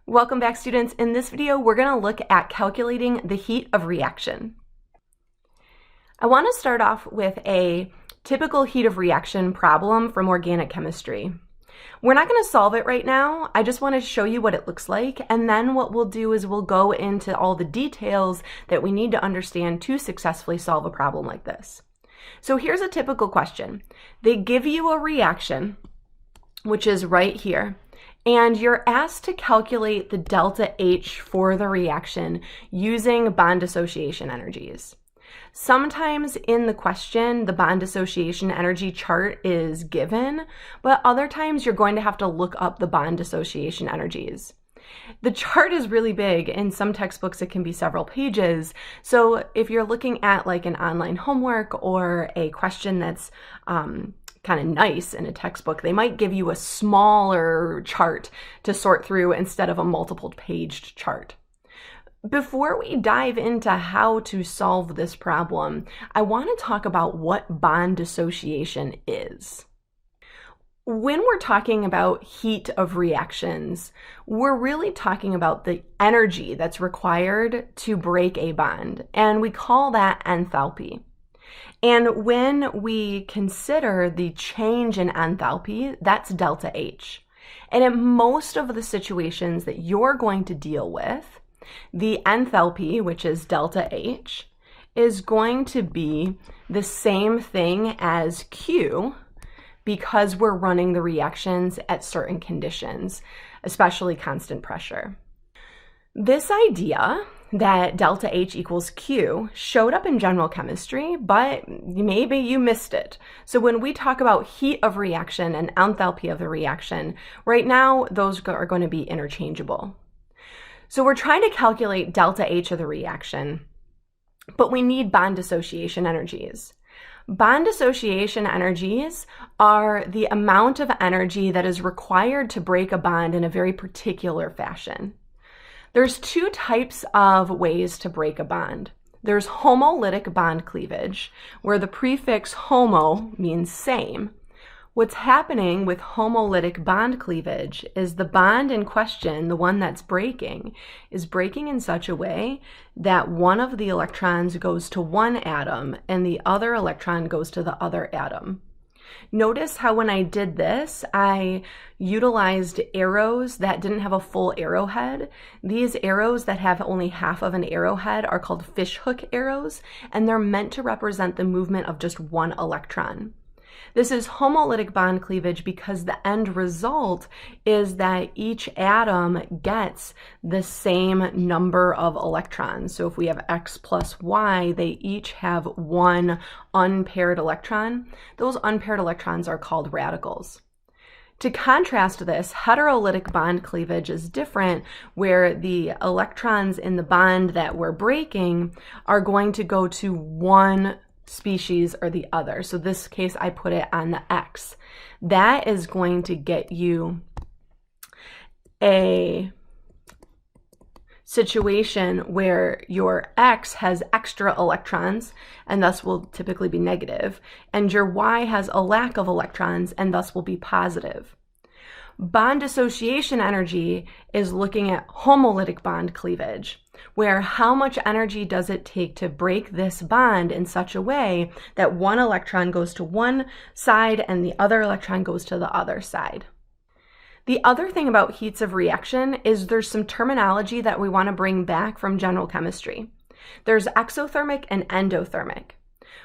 Welcome back, students. In this video, we're going to look at calculating the heat of reaction. I want to start off with a typical heat of reaction problem from organic chemistry. We're not going to solve it right now. I just want to show you what it looks like, and then what we'll do is we'll go into all the details that we need to understand to successfully solve a problem like this. So here's a typical question. They give you a reaction, which is right here, and you're asked to calculate the delta H for the reaction using bond dissociation energies. Sometimes in the question, the bond dissociation energy chart is given, but other times you're going to have to look up the bond dissociation energies. The chart is really big. In some textbooks, it can be several pages. So if you're looking at like an online homework or a question that's kind of nice in a textbook, they might give you a smaller chart to sort through instead of a multiple-paged chart. Before we dive into how to solve this problem, I want to talk about what bond dissociation is. When we're talking about heat of reactions, we're really talking about the energy that's required to break a bond, and we call that enthalpy. And when we consider the change in enthalpy, that's delta H. And in most of the situations that you're going to deal with, the enthalpy, which is delta H, is going to be the same thing as Q because we're running the reactions at certain conditions, especially constant pressure. This idea that delta H equals Q showed up in general chemistry, but maybe you missed it. So when we talk about heat of reaction and enthalpy of the reaction, right now those are going to be interchangeable. So we're trying to calculate delta H of the reaction, but we need bond dissociation energies. Bond dissociation energies are the amount of energy that is required to break a bond in a very particular fashion. There's two types of ways to break a bond. There's homolytic bond cleavage, where the prefix homo means same. What's happening with homolytic bond cleavage is the bond in question, the one that's breaking, is breaking in such a way that one of the electrons goes to one atom and the other electron goes to the other atom. Notice how when I did this, I utilized arrows that didn't have a full arrowhead. These arrows that have only half of an arrowhead are called fishhook arrows, and they're meant to represent the movement of just one electron. This is homolytic bond cleavage because the end result is that each atom gets the same number of electrons. So if we have X plus Y, they each have one unpaired electron. Those unpaired electrons are called radicals. To contrast this, heterolytic bond cleavage is different, where the electrons in the bond that we're breaking are going to go to one species or the other. So this case, I put it on the X. That is going to get you a situation where your X has extra electrons and thus will typically be negative, and your Y has a lack of electrons and thus will be positive. Bond dissociation energy is looking at homolytic bond cleavage, where how much energy does it take to break this bond in such a way that one electron goes to one side and the other electron goes to the other side. The other thing about heats of reaction is there's some terminology that we want to bring back from general chemistry. There's exothermic and endothermic.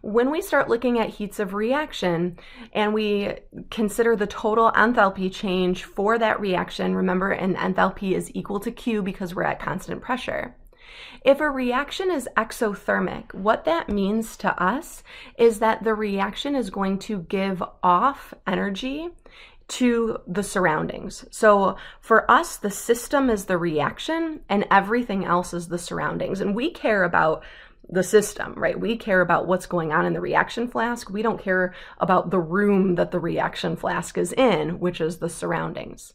When we start looking at heats of reaction and we consider the total enthalpy change for that reaction, remember an enthalpy is equal to Q because we're at constant pressure. If a reaction is exothermic, what that means to us is that the reaction is going to give off energy to the surroundings. So for us, the system is the reaction and everything else is the surroundings. And we care about the system, right? We care about what's going on in the reaction flask. We don't care about the room that the reaction flask is in, which is the surroundings.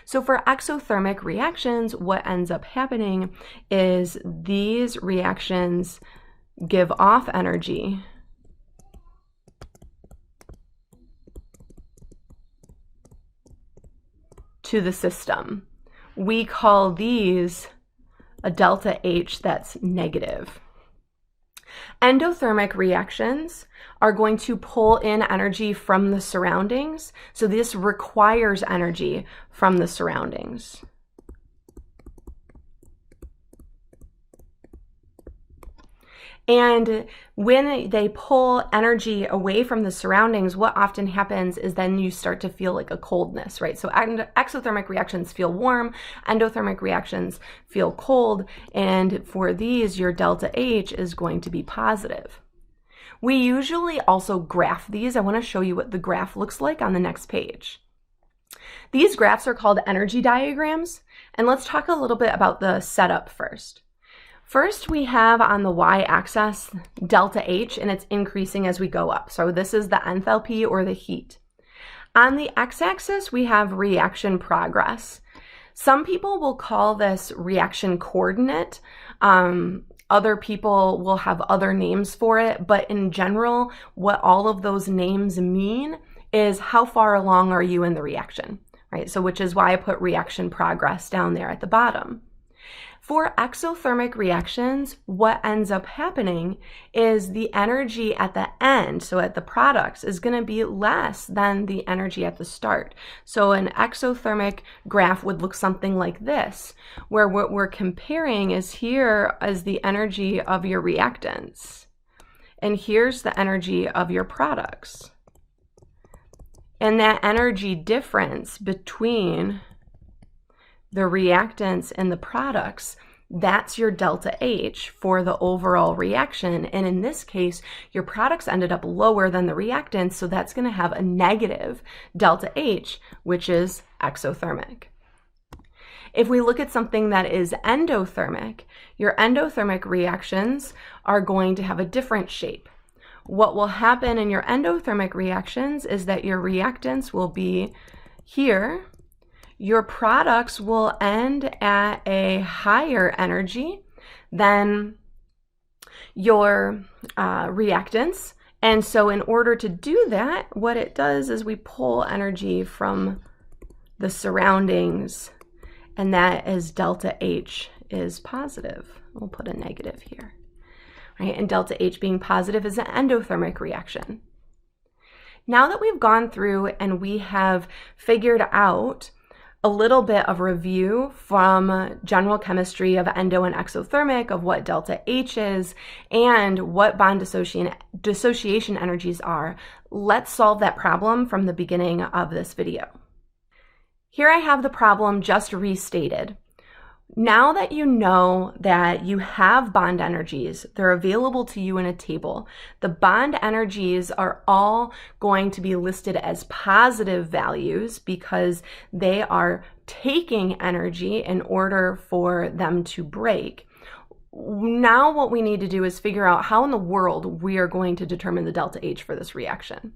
So for exothermic reactions, what ends up happening is these reactions give off energy to the system, we call these a delta H that's negative. Endothermic reactions are going to pull in energy from the surroundings, so this requires energy from the surroundings. And when they pull energy away from the surroundings, what often happens is then you start to feel like a coldness, right? So exothermic reactions feel warm, endothermic reactions feel cold, and for these, your delta H is going to be positive. We usually also graph these. I want to show you what the graph looks like on the next page. These graphs are called energy diagrams, and let's talk a little bit about the setup first. First, we have on the y-axis delta H, and it's increasing as we go up. So this is the enthalpy or the heat. On the x-axis, we have reaction progress. Some people will call this reaction coordinate. Other people will have other names for it, but in general, what all of those names mean is how far along are you in the reaction, right? So which is why I put reaction progress down there at the bottom. For exothermic reactions, what ends up happening is the energy at the end, so at the products, is going to be less than the energy at the start. So an exothermic graph would look something like this, where what we're comparing is here as the energy of your reactants, and here's the energy of your products. And that energy difference between the reactants and the products, that's your delta H for the overall reaction. And in this case, your products ended up lower than the reactants, so that's going to have a negative delta H, which is exothermic. If we look at something that is endothermic, your endothermic reactions are going to have a different shape. What will happen in your endothermic reactions is that your reactants will be here. Your products will end at a higher energy than your reactants. And so in order to do that, what it does is we pull energy from the surroundings, and that is delta H is positive. We'll put a negative here, right? And delta H being positive is an endothermic reaction. Now that we've gone through and we have figured out a little bit of review from general chemistry of endo and exothermic, of what delta H is, and what bond dissociation energies are, let's solve that problem from the beginning of this video. Here I have the problem just restated. Now that you know that you have bond energies, they're available to you in a table. The bond energies are all going to be listed as positive values because they are taking energy in order for them to break. Now what we need to do is figure out how in the world we are going to determine the delta H for this reaction.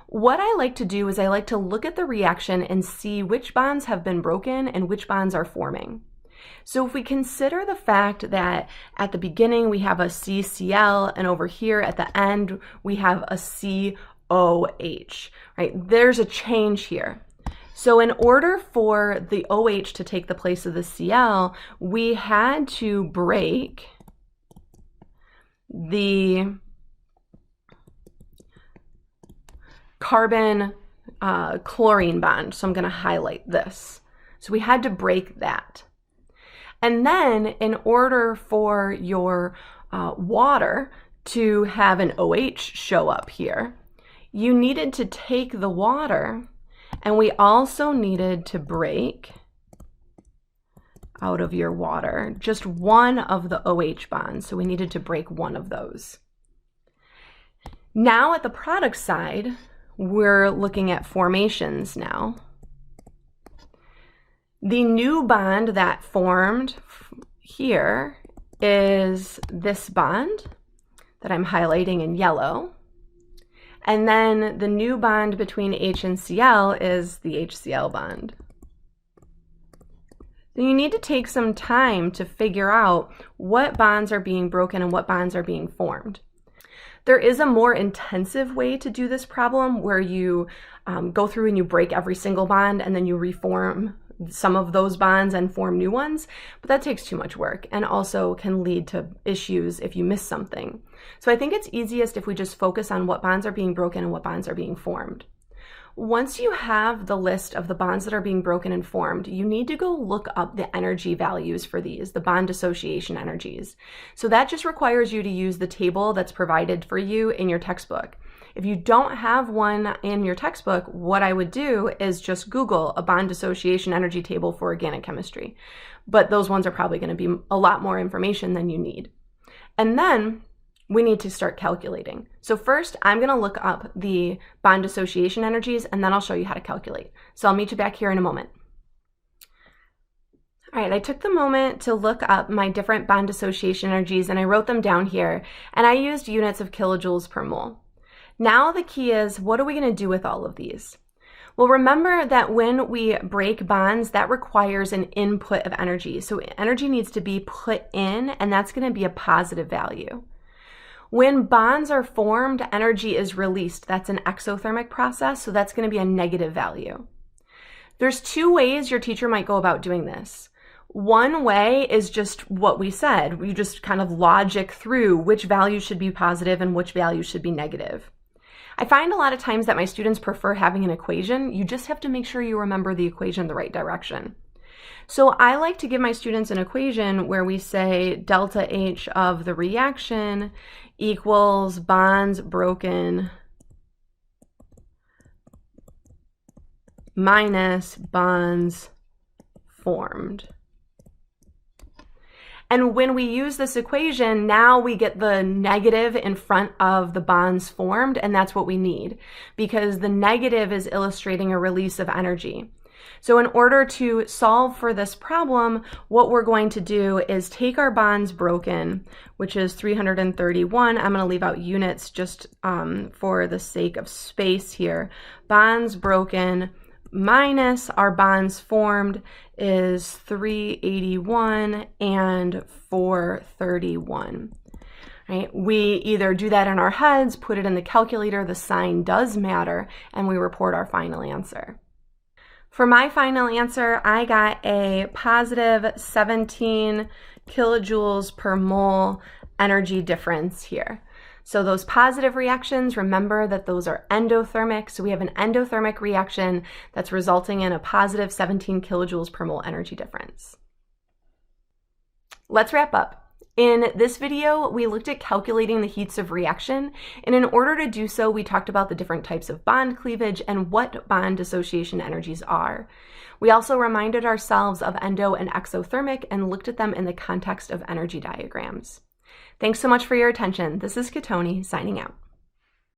What I like to do is I like to look at the reaction and see which bonds have been broken and which bonds are forming. So if we consider the fact that at the beginning we have a CCl and over here at the end we have a COH, right? There's a change here. So in order for the OH to take the place of the Cl, we had to break the carbon chlorine bond. So I'm going to highlight this. So we had to break that. And then in order for your water to have an OH show up here, you needed to take the water, and we also needed to break out of your water just one of the OH bonds. So we needed to break one of those. Now at the product side, we're looking at formations now. The new bond that formed here is this bond that I'm highlighting in yellow. And then the new bond between H and Cl is the HCl bond. So you need to take some time to figure out what bonds are being broken and what bonds are being formed. There is a more intensive way to do this problem where you go through and you break every single bond and then you reform some of those bonds and form new ones, but that takes too much work and also can lead to issues if you miss something. So I think it's easiest if we just focus on what bonds are being broken and what bonds are being formed. Once you have the list of the bonds that are being broken and formed, you need to go look up the energy values for these, the bond dissociation energies. So that just requires you to use the table that's provided for you in your textbook. If you don't have one in your textbook, what I would do is just Google a bond dissociation energy table for organic chemistry. But those ones are probably going to be a lot more information than you need. And then we need to start calculating. So first, I'm going to look up the bond dissociation energies, and then I'll show you how to calculate. So I'll meet you back here in a moment. All right, I took the moment to look up my different bond dissociation energies, and I wrote them down here, and I used units of kilojoules per mole. Now the key is, what are we going to do with all of these? Well, remember that when we break bonds, that requires an input of energy. So energy needs to be put in, and that's going to be a positive value. When bonds are formed, energy is released. That's an exothermic process, so that's going to be a negative value. There's two ways your teacher might go about doing this. One way is just what we said. We just kind of logic through which values should be positive and which values should be negative. I find a lot of times that my students prefer having an equation. You just have to make sure you remember the equation in the right direction. So I like to give my students an equation where we say delta H of the reaction equals bonds broken minus bonds formed. And when we use this equation, now we get the negative in front of the bonds formed, and that's what we need because the negative is illustrating a release of energy. So in order to solve for this problem, what we're going to do is take our bonds broken, which is 331. I'm going to leave out units just for the sake of space here. Bonds broken minus our bonds formed is 381 and 431. Right? We either do that in our heads, put it in the calculator, the sign does matter, and we report our final answer. For my final answer, I got a positive 17 kilojoules per mole energy difference here. So those positive reactions, remember that those are endothermic. So we have an endothermic reaction that's resulting in a positive 17 kilojoules per mole energy difference. Let's wrap up. In this video, we looked at calculating the heats of reaction, and in order to do so, we talked about the different types of bond cleavage and what bond dissociation energies are. We also reminded ourselves of endo and exothermic and looked at them in the context of energy diagrams. Thanks so much for your attention. This is Katoni signing out.